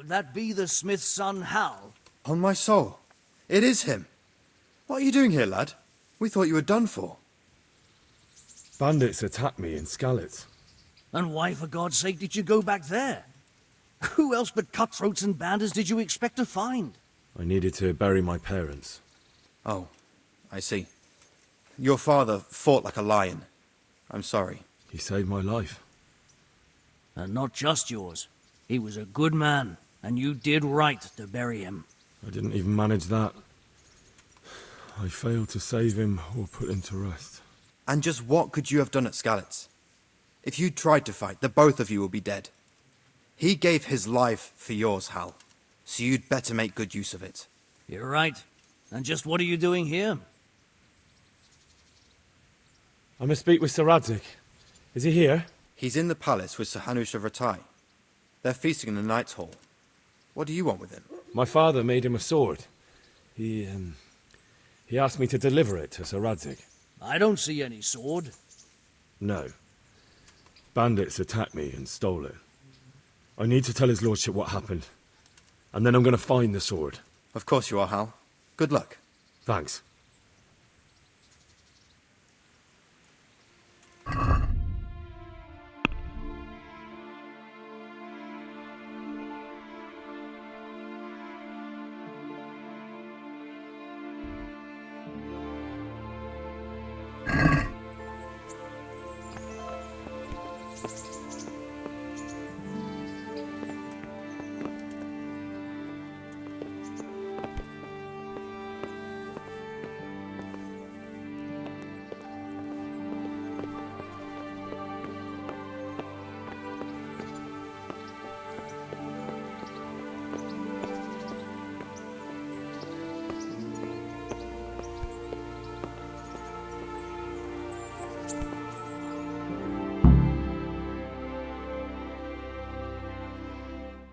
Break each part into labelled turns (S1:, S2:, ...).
S1: would that be the smith's son, Hal?
S2: On my soul, it is him. What are you doing here, lad? We thought you were done for.
S3: Bandits attacked me in Skalitz.
S1: And why, for God's sake, did you go back there? Who else but cutthroats and bandits did you expect to find?
S3: I needed to bury my parents.
S2: Oh, I see. Your father fought like a lion. I'm sorry.
S3: He saved my life.
S1: And not just yours. He was a good man, and you did right to bury him.
S3: I didn't even manage that. I failed to save him or put him to rest.
S2: And just what could you have done at Skalitz? If you tried to fight, the both of you will be dead. He gave his life for yours, Hal. So you'd better make good use of it.
S1: You're right. And just what are you doing here?
S3: I must speak with Sir Radzik. Is he here?
S2: He's in the palace with Sir Hanush of Rattay. They're feasting in the Knight's Hall. What do you want with him?
S3: My father made him a sword. He asked me to deliver it to Sir Radzik.
S1: I don't see any sword.
S3: No. Bandits attacked me and stole it. I need to tell his lordship what happened. And then I'm going to find the sword.
S2: Of course you are, Hal. Good luck.
S3: Thanks.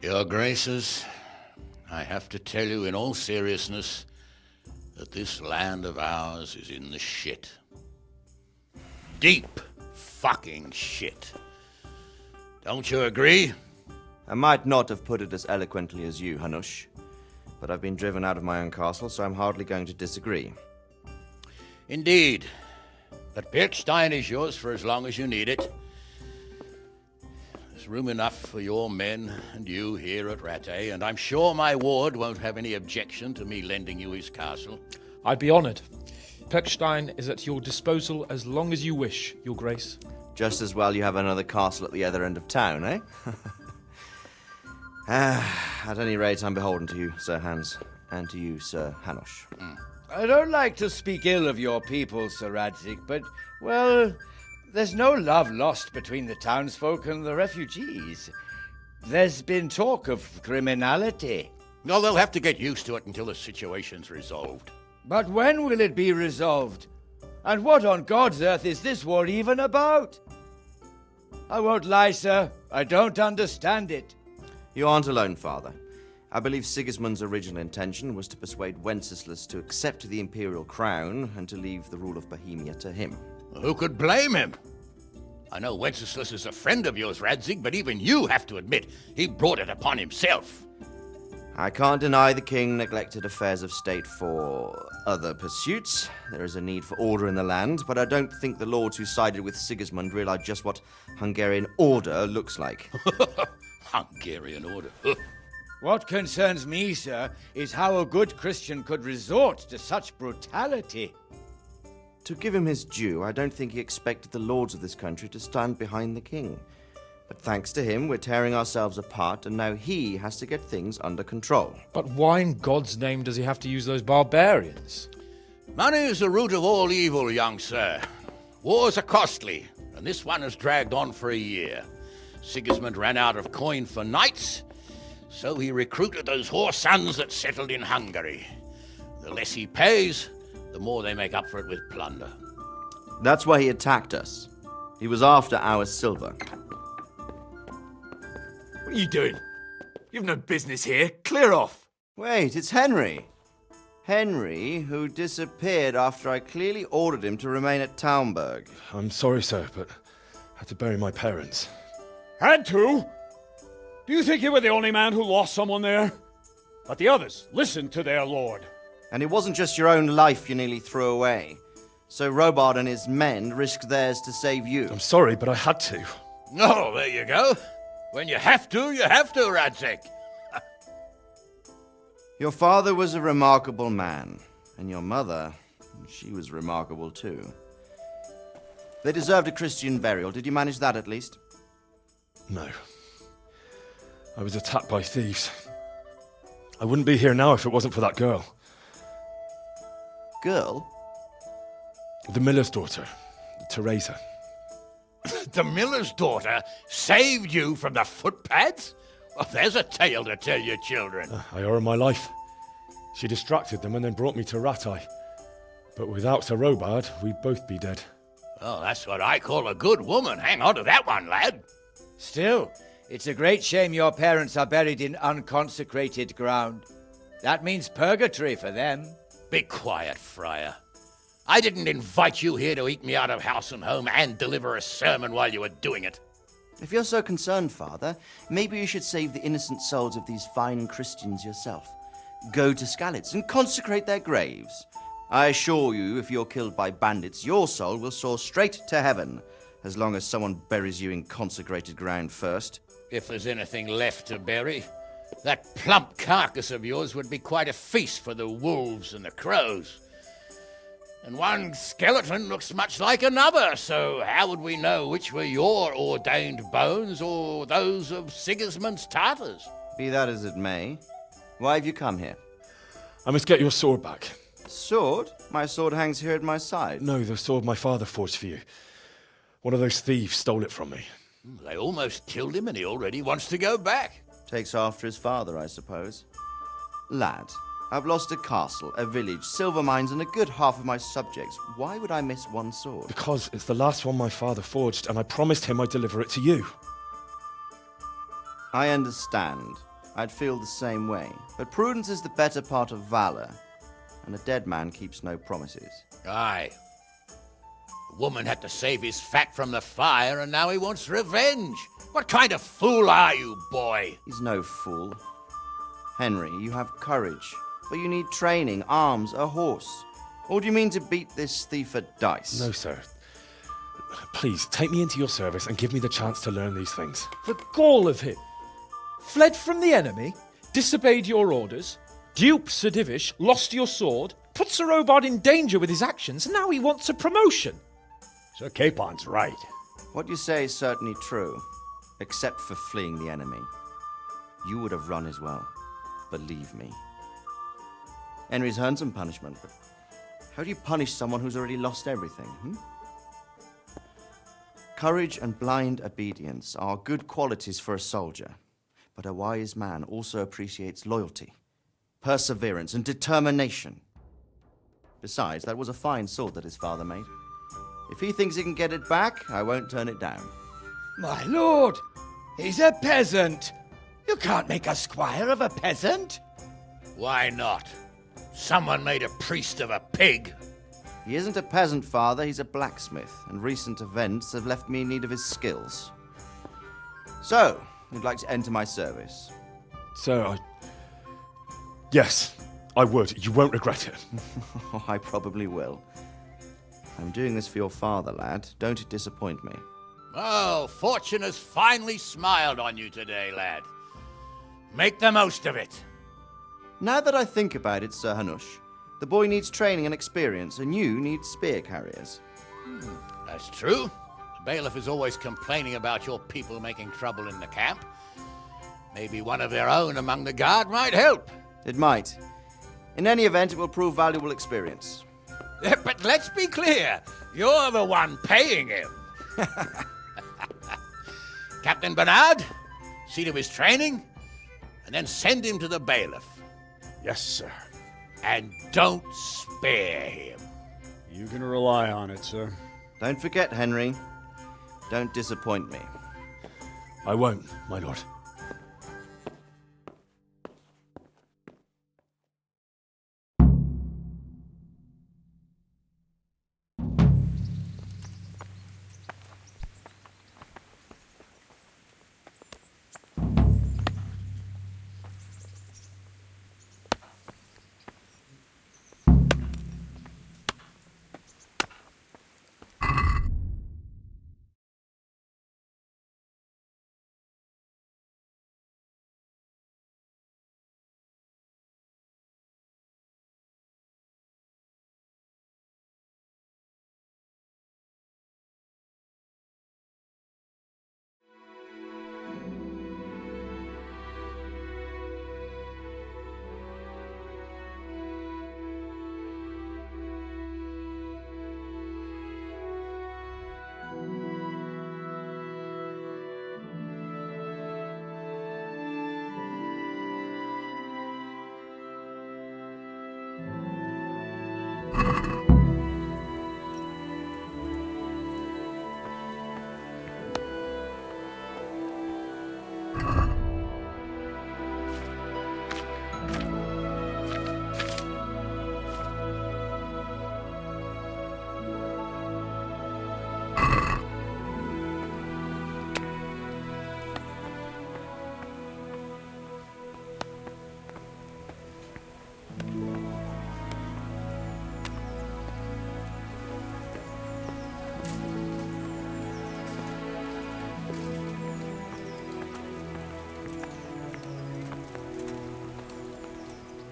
S4: Your Graces, I have to tell you in all seriousness that this land of ours is in the shit. Deep fucking shit. Don't you agree?
S5: I might not have put it as eloquently as you, Hanush, but I've been driven out of my own castle, so I'm hardly going to disagree.
S4: Indeed. But Birkstein is yours for as long as you need it. There's room enough for your men and you here at Rattay, and I'm sure my ward won't have any objection to me lending you his castle.
S6: I'd be honored. Perkstein is at your disposal as long as you wish, Your Grace.
S5: Just as well you have another castle at the other end of town, eh? At any rate, I'm beholden to you, Sir Hans, and to you, Sir Hanush.
S7: I don't like to speak ill of your people, Sir Radzik, but, well, there's no love lost between the townsfolk and the refugees. There's been talk of criminality.
S4: Well, they'll have to get used to it until the situation's resolved.
S7: But when will it be resolved? And what on God's earth is this war even about? I won't lie, sir. I don't understand it.
S5: You aren't alone, Father. I believe Sigismund's original intention was to persuade Wenceslas to accept the imperial crown and to leave the rule of Bohemia to him.
S4: Who could blame him? I know Wenceslas is a friend of yours, Radzik, but even you have to admit he brought it upon himself.
S5: I can't deny the king neglected affairs of state for other pursuits. There is a need for order in the land, but I don't think the lords who sided with Sigismund realized just what Hungarian order looks like.
S4: Hungarian order.
S7: What concerns me, sir, is how a good Christian could resort to such brutality.
S5: To give him his due, I don't think he expected the lords of this country to stand behind the king. But thanks to him, we're tearing ourselves apart, and now he has to get things under control.
S6: But why in God's name does he have to use those barbarians?
S4: Money is the root of all evil, young sir. Wars are costly, and this one has dragged on for a year. Sigismund ran out of coin for knights, so he recruited those whore sons that settled in Hungary. The less he pays, the more they make up for it with plunder.
S5: That's why he attacked us. He was after our silver.
S8: What are you doing? You've no business here. Clear off.
S5: Wait, it's Henry. Henry, who disappeared after I clearly ordered him to remain at Taumburg.
S3: I'm sorry, sir, but I had to bury my parents.
S8: Had to?
S9: Do you think you were the only man who lost someone there? But the others listened to their lord.
S5: And it wasn't just your own life you nearly threw away. So Robard and his men risked theirs to save you.
S3: I'm sorry, but I had to.
S4: Oh, there you go. When you have to, Radzik.
S5: Your father was a remarkable man, and your mother, she was remarkable too. They deserved a Christian burial. Did you manage that at least?
S3: No. I was attacked by thieves. I wouldn't be here now if it wasn't for that girl.
S5: Girl?
S3: The miller's daughter, Teresa.
S4: The miller's daughter saved you from the footpads? Well, there's a tale to tell your children.
S3: I owe her my life. She distracted them and then brought me to Rattay. But without Sir Robard, we'd both be dead.
S4: Oh, that's what I call a good woman. Hang on to that one, lad.
S7: Still, it's a great shame your parents are buried in unconsecrated ground. That means purgatory for them.
S4: Be quiet, Friar. I didn't invite you here to eat me out of house and home and deliver a sermon while you were doing it.
S5: If you're so concerned, Father, maybe you should save the innocent souls of these fine Christians yourself. Go to Skalitz and consecrate their graves. I assure you, if you're killed by bandits, your soul will soar straight to heaven, as long as someone buries you in consecrated ground first.
S4: If there's anything left to bury, that plump carcass of yours would be quite a feast for the wolves and the crows. And one skeleton looks much like another, so how would we know which were your ordained bones or those of Sigismund's Tartars?
S5: Be that as it may, why have you come here?
S3: I must get your sword back.
S5: Sword? My sword hangs here at my side.
S3: No, the sword my father forged for you. One of those thieves stole it from me.
S4: They almost killed him and he already wants to go back.
S5: Takes after his father, I suppose. Lad, I've lost a castle, a village, silver mines, and a good half of my subjects. Why would I miss one sword?
S3: Because it's the last one my father forged, and I promised him I'd deliver it to you.
S5: I understand. I'd feel the same way. But prudence is the better part of valor, and a dead man keeps no promises.
S4: Aye. The woman had to save his fat from the fire, and now he wants revenge. What kind of fool are you, boy?
S5: He's no fool. Henry, you have courage, but you need training, arms, a horse. Or do you mean to beat this thief at dice?
S3: No, sir. Please, take me into your service and give me the chance to learn these things.
S6: The gall of him. Fled from the enemy, disobeyed your orders, duped Sir Divish, lost your sword, put Sir Robard in danger with his actions, and now he wants a promotion.
S9: Sir Capon's right.
S5: What you say is certainly true, except for fleeing the enemy. You would have run as well. Believe me. Henry's earned some punishment, but how do you punish someone who's already lost everything? Courage and blind obedience are good qualities for a soldier, but a wise man also appreciates loyalty, perseverance, and determination. Besides, that was a fine sword that his father made. If he thinks he can get it back, I won't turn it down.
S7: My lord, he's a peasant. You can't make a squire of a peasant.
S4: Why not? Someone made a priest of a pig.
S5: He isn't a peasant, father, he's a blacksmith, and recent events have left me in need of his skills. So, you'd like to enter my service?
S3: Sir, Yes, I would. You won't regret it.
S5: Oh, I probably will. I'm doing this for your father, lad. Don't disappoint me.
S4: Oh, fortune has finally smiled on you today, lad. Make the most of it.
S5: Now that I think about it, Sir Hanush, the boy needs training and experience, and you need spear carriers.
S4: That's true. The bailiff is always complaining about your people making trouble in the camp. Maybe one of their own among the guard might help.
S5: It might. In any event, it will prove valuable experience.
S4: But let's be clear. You're the one paying him. Captain Bernard, see to his training, and then send him to the bailiff.
S9: Yes, sir.
S4: And don't spare him.
S9: You can rely on it, sir.
S5: Don't forget, Henry. Don't disappoint me.
S3: I won't, my lord.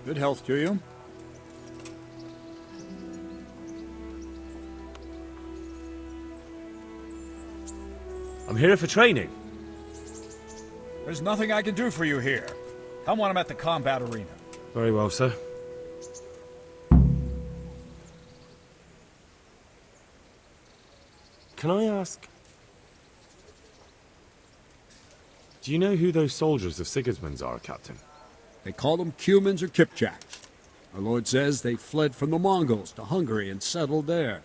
S9: Good health to you.
S3: I'm here for training.
S9: There's nothing I can do for you here. Come when I'm at the combat arena.
S3: Very well, sir. Can I ask... Do you know who those soldiers of Sigismund's are, Captain?
S10: They call them Cumans or Kipchaks. Our lord says they fled from the Mongols to Hungary and settled there.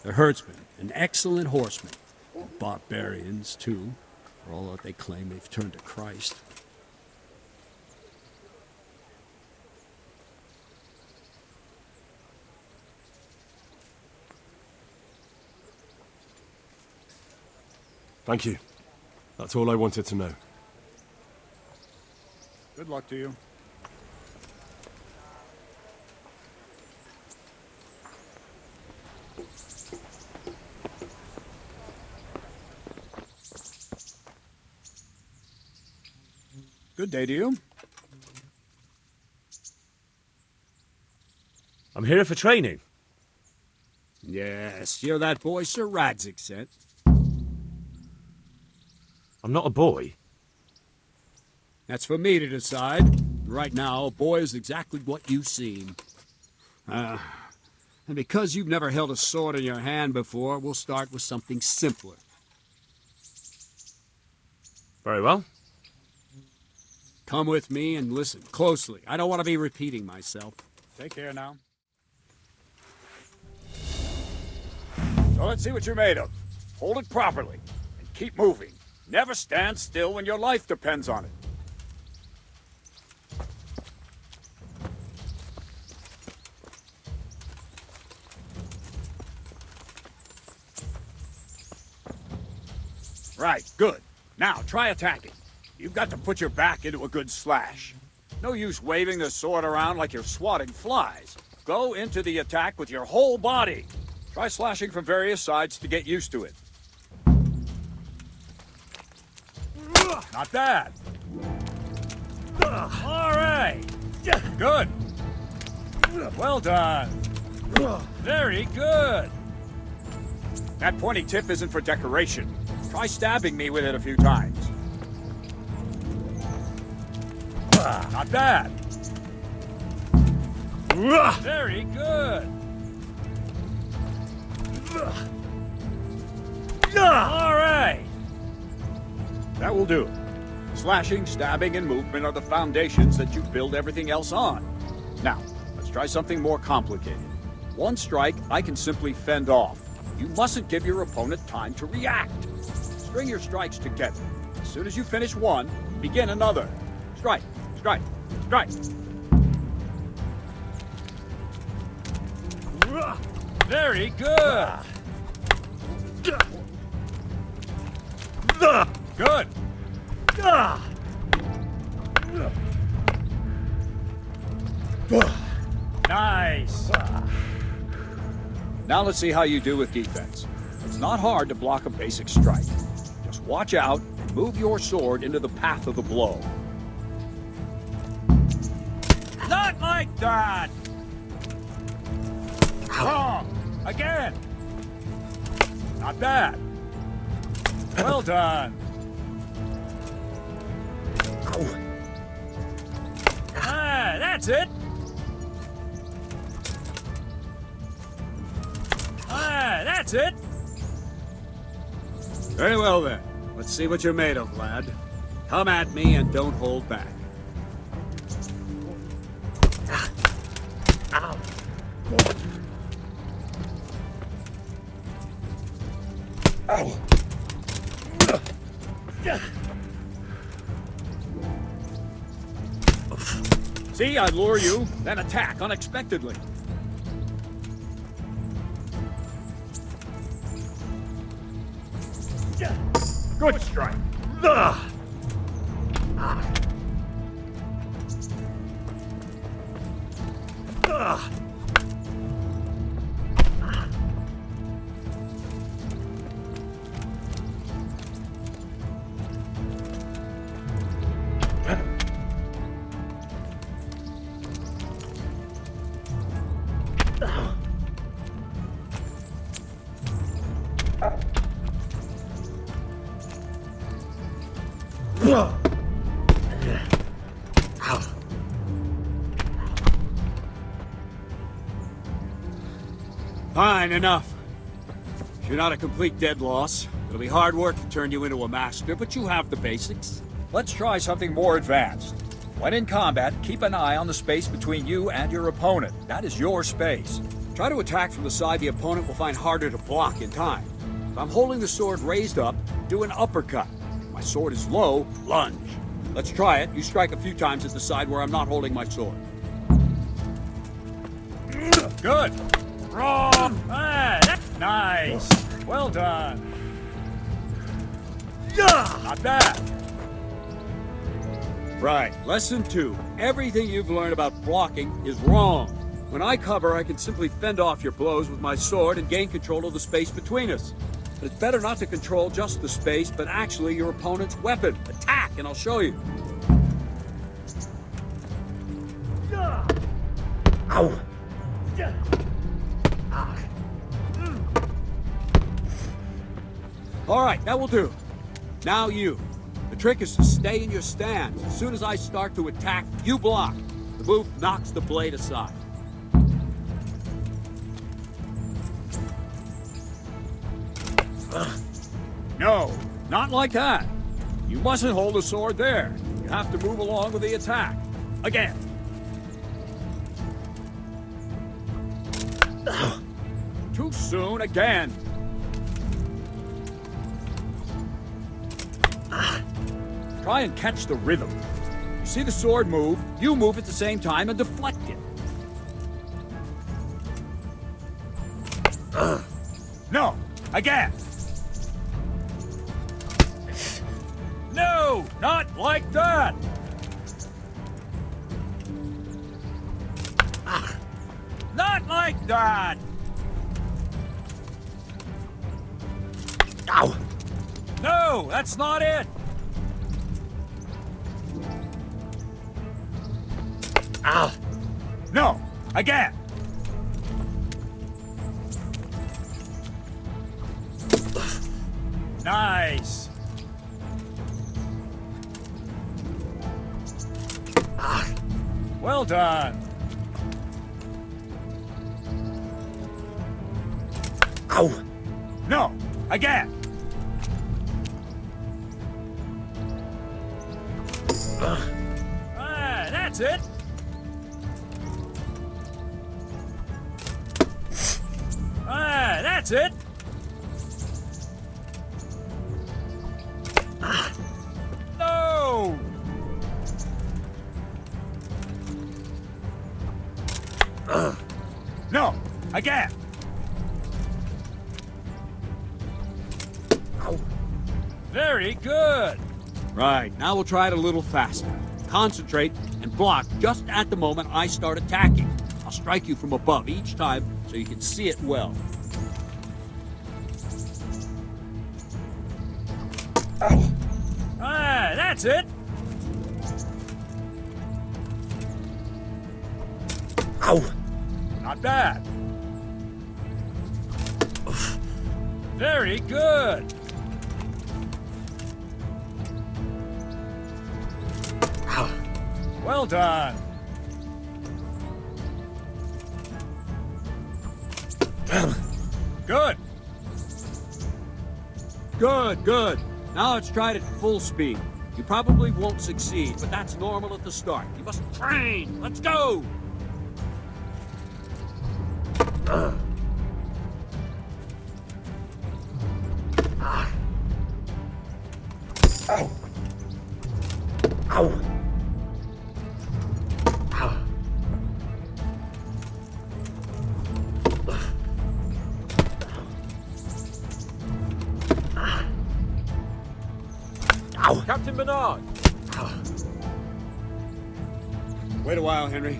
S10: They're herdsmen and excellent horsemen. Barbarians, too, for all that they claim they've turned to Christ.
S11: Thank you. That's all I wanted to know.
S9: Good luck to you. Good day to you.
S3: I'm here for training.
S10: Yes, you're that boy Sir Radzik sent.
S3: I'm not a boy.
S10: That's for me to decide. Right now, a boy is exactly what you seem. And because you've never held a sword in your hand before, we'll start with something simpler.
S3: Very well.
S10: Come with me and listen closely. I don't want to be repeating myself.
S9: Take care now. So let's see what you're made of. Hold it properly and keep moving. Never stand still when your life depends on it. Right, good. Now, try attacking. You've got to put your back into a good slash. No use waving the sword around like you're swatting flies. Go into the attack with your whole body. Try slashing from various sides to get used to it. Not bad. All right. Good. Well done. Very good. That pointy tip isn't for decoration. Try stabbing me with it a few times. Not bad. Very good. All right. That will do. Slashing, stabbing, and movement are the foundations that you build everything else on. Now, let's try something more complicated. One strike, I can simply fend off. You mustn't give your opponent time to react. String your strikes together. As soon as you finish one, begin another. Strike, strike, strike. Very good. Good. Nice. Now let's see how you do with defense. It's not hard to block a basic strike. Just watch out and move your sword into the path of the blow. Not like that! Wrong! Again! Not bad. Well done. Ah, that's it. Ah, that's it.
S10: Very well then. Let's see what you're made of, lad. Come at me and don't hold back.
S9: See, I lure you, then attack unexpectedly. Good strike. Fine, enough. You're not a complete dead loss. It'll be hard work to turn you into a master, but you have the basics. Let's try something more advanced. When in combat, keep an eye on the space between you and your opponent. That is your space. Try to attack from the side the opponent will find harder to block in time. If I'm holding the sword raised up, do an uppercut. If my sword is low, lunge. Let's try it. You strike a few times at the side where I'm not holding my sword. Good. Wrong. Nice. Well done. Not bad. Right. Lesson 2. Everything you've learned about blocking is wrong. When I cover, I can simply fend off your blows with my sword and gain control of the space between us. But it's better not to control just the space, but actually your opponent's weapon. Attack, and I'll show you. Ow! All right, that will do. Now you. The trick is to stay in your stance. As soon as I start to attack, you block. The move knocks the blade aside. No, not like that. You mustn't hold the sword there. You have to move along with the attack. Again. Too soon, again. Try and catch the rhythm. You see the sword move, you move at the same time and deflect it. No, again. No, not like that. Not like that. Ow. No, that's not it. Ah. No, again. Nice. Well done. Ow. No, again. That's it. That's it. No. No, again. Very good. Right, now we'll try it a little faster. Concentrate and block just at the moment I start attacking. I'll strike you from above each time so you can see it well. That's it. Ow. Not bad. Very good. Well done. Good. Good. Now let's try it at full speed. You probably won't succeed, but that's normal at the start. You must train. Let's go. Ow. Ow.
S6: Captain Bernard!
S9: Wait a while, Henry.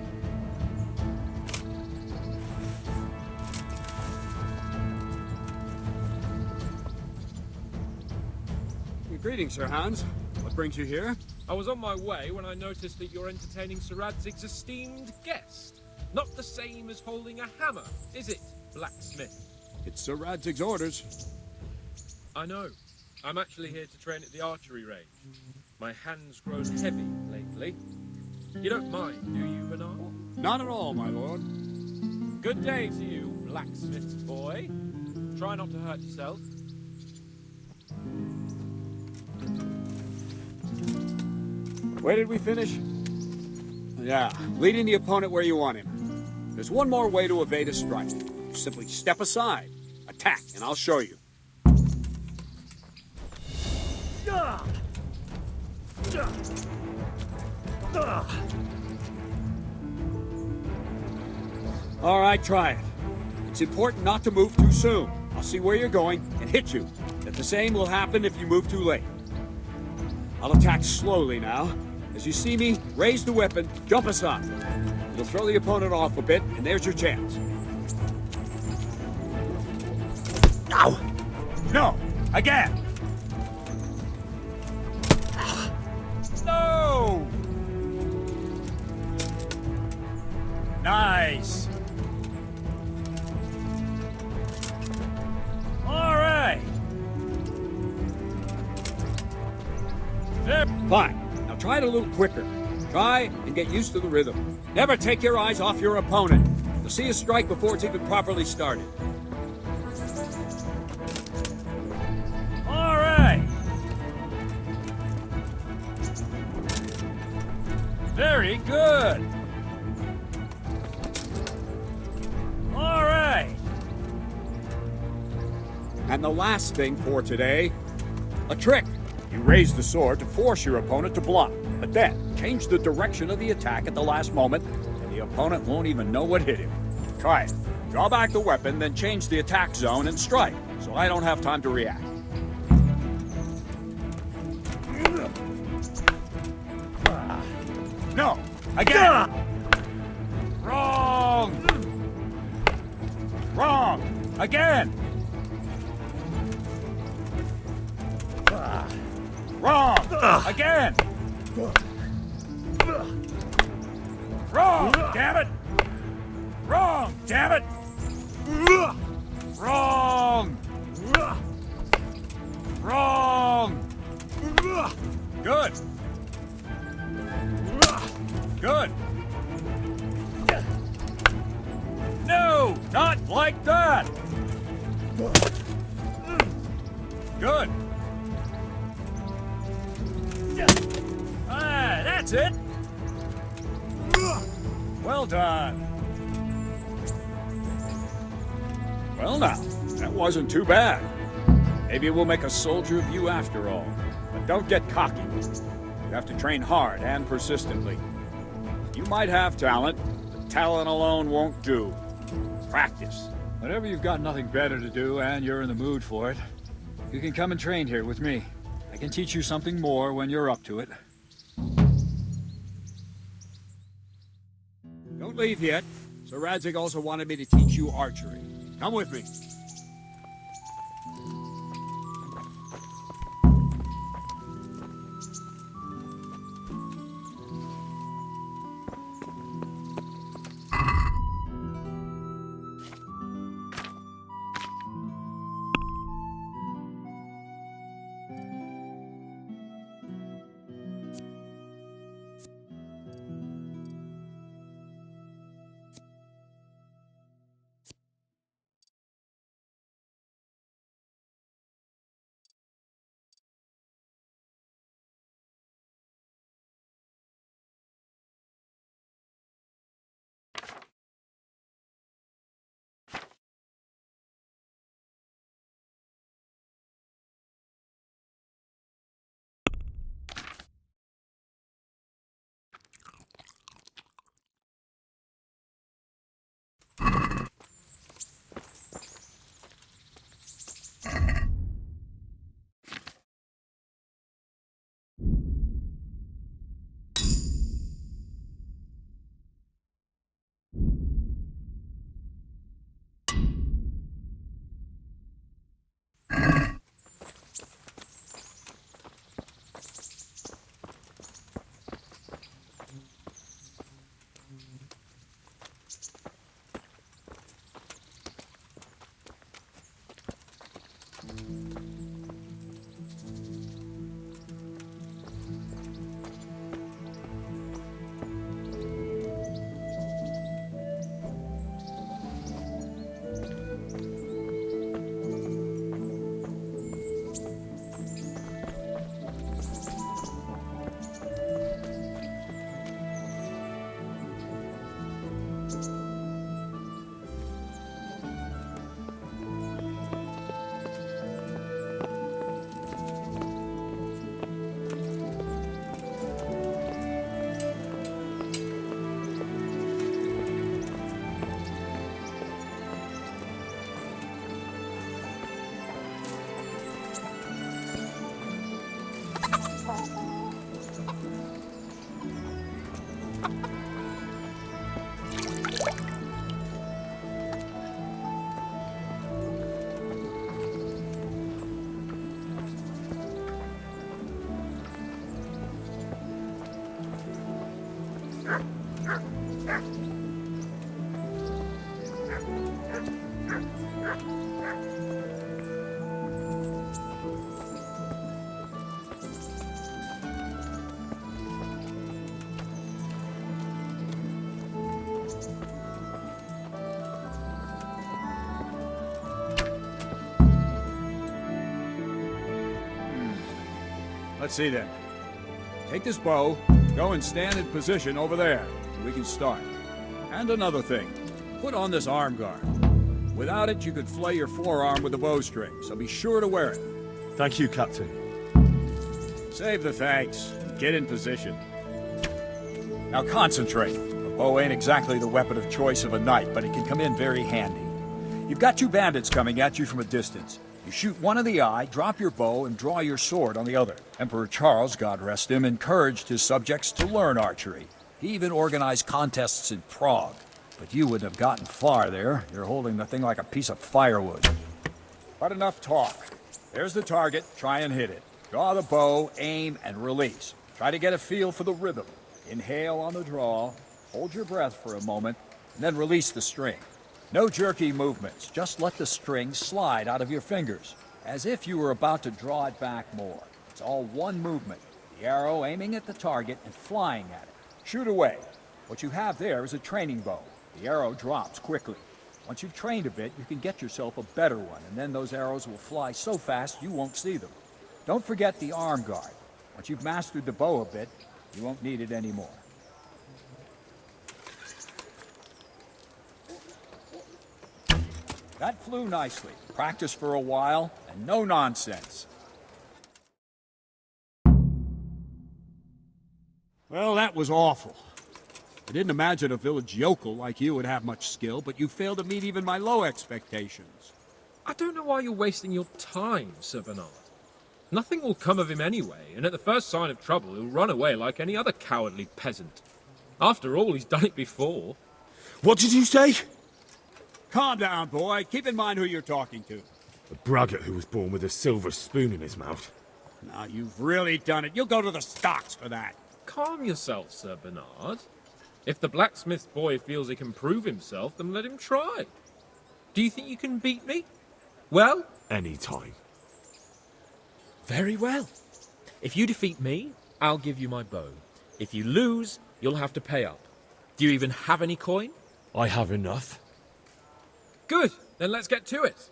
S9: Greetings, Sir Hans. What brings you here?
S6: I was on my way when I noticed that you're entertaining Sir Radzik's esteemed guest. Not the same as holding a hammer, is it, blacksmith?
S9: It's Sir Radzik's orders.
S6: I know. I'm actually here to train at the archery range. My hand's grown heavy lately. You don't mind, do you, Bernard?
S9: Not at all, my lord.
S6: Good day to you, blacksmith's boy. Try not to hurt yourself.
S9: Where did we finish? Yeah, leading the opponent where you want him. There's one more way to evade a strike. You simply step aside, attack, and I'll show you. All right, try it. It's important not to move too soon. I'll see where you're going and hit you. But the same will happen if you move too late. I'll attack slowly now. As you see me, raise the weapon, jump aside. It'll throw the opponent off a bit, and there's your chance. Ow! No! Again! No! Nice! All right! There. Fine. Now try it a little quicker. Try and get used to the rhythm. Never take your eyes off your opponent. You'll see a strike before it's even properly started. All right. Very good. All right. And the last thing for today, a trick. You raise the sword to force your opponent to block, but then change the direction of the attack at the last moment, and the opponent won't even know what hit him. Try it. Draw back the weapon, then change the attack zone and strike, so I don't have time to react. No! Again! Wrong! Wrong! Again! Wrong! Again! Wrong! Damn it! Wrong! Damn it! Wrong! Wrong! Good! Good! No! Not like that! Good! Ah, that's it! Well done. Well now, that wasn't too bad. Maybe we'll make a soldier of you after all. But don't get cocky. You have to train hard and persistently. You might have talent, but talent alone won't do. Practice. Whenever you've got nothing better to do and you're in the mood for it, you can come and train here with me. I can teach you something more when you're up to it. Don't leave yet. Sir Radzik also wanted me to teach you archery. Come with me. Let's see then. Take this bow, go and stand in position over there. We can start. And another thing, put on this arm guard. Without it, you could flay your forearm with a bowstring, so be sure to wear it.
S3: Thank you, Captain.
S9: Save the thanks. Get in position. Now concentrate. A bow ain't exactly the weapon of choice of a knight, but it can come in very handy. You've got two bandits coming at you from a distance. You shoot one in the eye, drop your bow, and draw your sword on the other. Emperor Charles, God rest him, encouraged his subjects to learn archery. He even organized contests in Prague. But you wouldn't have gotten far there. You're holding the thing like a piece of firewood. But enough talk. There's the target. Try and hit it. Draw the bow, aim, and release. Try to get a feel for the rhythm. Inhale on the draw, hold your breath for a moment, and then release the string. No jerky movements, just let the string slide out of your fingers, as if you were about to draw it back more. It's all one movement, the arrow aiming at the target and flying at it. Shoot away. What you have there is a training bow. The arrow drops quickly. Once you've trained a bit, you can get yourself a better one, and then those arrows will fly so fast you won't see them. Don't forget the arm guard. Once you've mastered the bow a bit, you won't need it anymore. That flew nicely. Practice for a while, and no nonsense. Well, that was awful. I didn't imagine a village yokel like you would have much skill, but you failed to meet even my low expectations.
S6: I don't know why you're wasting your time, Sir Bernard. Nothing will come of him anyway, and at the first sign of trouble, he'll run away like any other cowardly peasant. After all, he's done it before.
S3: What did you say?
S9: Calm down, boy. Keep in mind who you're talking to.
S3: A braggart who was born with a silver spoon in his mouth.
S9: Now, you've really done it. You'll go to the stocks for that.
S6: Calm yourself, Sir Bernard. If the blacksmith's boy feels he can prove himself, then let him try. Do you think you can beat me? Well?
S3: Any time.
S6: Very well. If you defeat me, I'll give you my bow. If you lose, you'll have to pay up. Do you even have any coin?
S3: I have enough.
S6: Good, then let's get to it.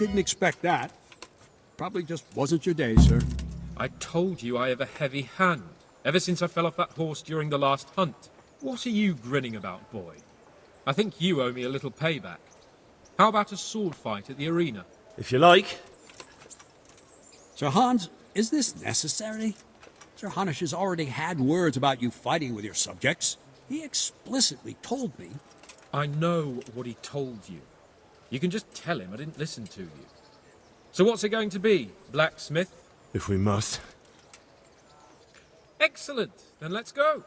S9: Didn't expect that. Probably just wasn't your day, sir.
S6: I told you I have a heavy hand, ever since I fell off that horse during the last hunt. What are you grinning about, boy? I think you owe me a little payback. How about a sword fight at the arena?
S3: If you like.
S10: Sir Hans, is this necessary? Sir Hanush has already had words about you fighting with your subjects. He explicitly told me.
S6: I know what he told you. You can just tell him I didn't listen to you. So what's it going to be, blacksmith?
S3: If we must.
S6: Excellent. Then let's go.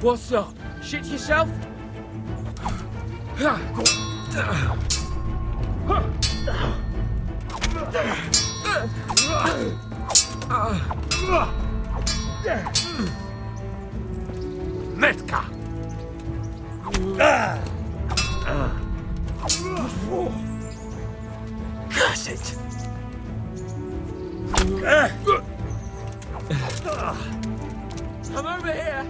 S6: What's up? Shit yourself?
S8: Metka! Curse it!
S6: Come over here!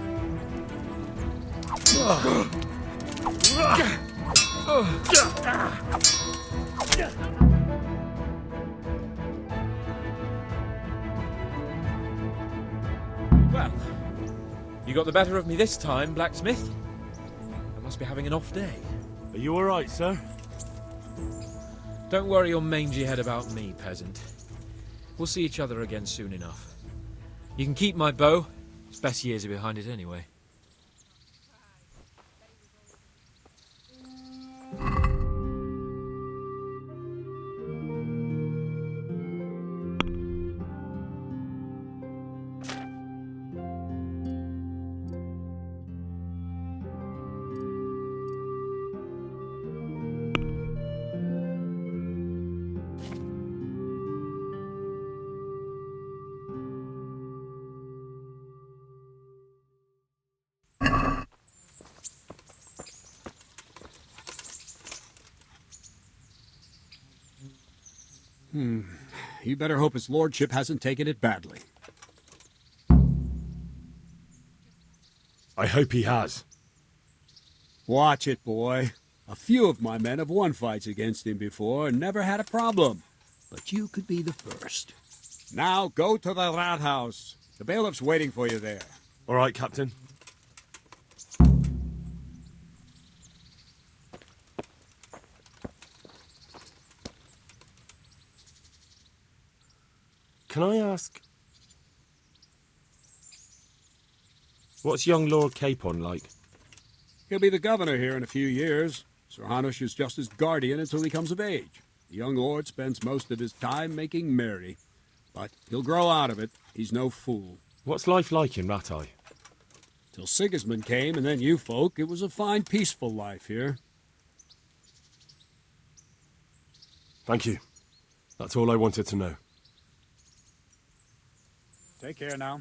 S6: Well, you got the better of me this time, blacksmith. I must be having an off day.
S11: Are you alright, sir?
S6: Don't worry your mangy head about me, peasant. We'll see each other again soon enough. You can keep my bow. Its best years are behind it anyway.
S10: You better hope his lordship hasn't taken it badly.
S3: I hope he has.
S10: Watch it, boy. A few of my men have won fights against him before and never had a problem. But you could be the first. Now go to the Rathaus. The bailiff's waiting for you there.
S3: Alright, Captain. Can I ask... What's young Lord Capon like?
S10: He'll be the governor here in a few years. Sir Hanush is just his guardian until he comes of age. The young lord spends most of his time making merry. But he'll grow out of it. He's no fool.
S3: What's life like in Rattay?
S10: Till Sigismund came and then you folk, it was a fine, peaceful life here.
S11: Thank you. That's all I wanted to know.
S9: Take care now.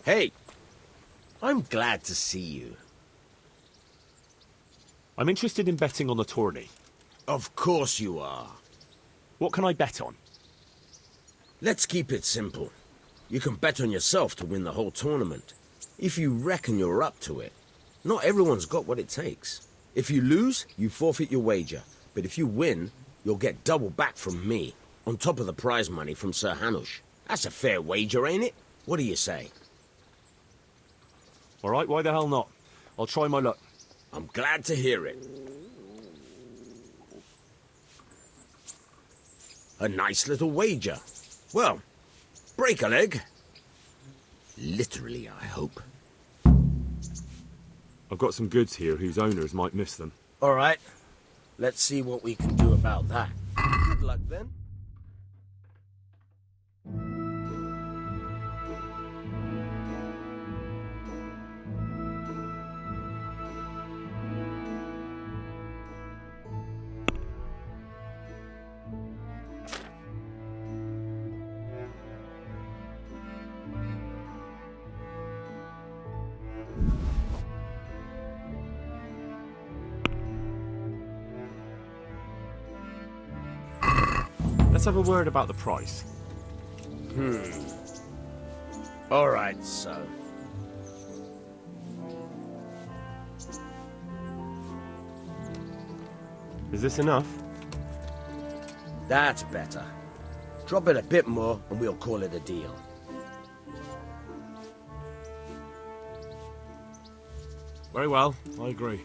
S12: Hey, I'm glad to see you.
S3: I'm interested in betting on the tourney.
S12: Of course you are.
S3: What can I bet on?
S12: Let's keep it simple. You can bet on yourself to win the whole tournament, if you reckon you're up to it. Not everyone's got what it takes. If you lose, you forfeit your wager. But if you win, you'll get double back from me, on top of the prize money from Sir Hanush. That's a fair wager, ain't it? What do you say?
S3: All right, why the hell not? I'll try my luck.
S12: I'm glad to hear it. A nice little wager. Well, break a leg. Literally, I hope.
S3: I've got some goods here whose owners might miss them.
S12: All right. Let's see what we can do about that. Good luck, then.
S3: Let's have a word about the price.
S12: All right, so.
S3: Is this enough?
S12: That's better. Drop it a bit more and we'll call it a deal.
S3: Very well, I agree.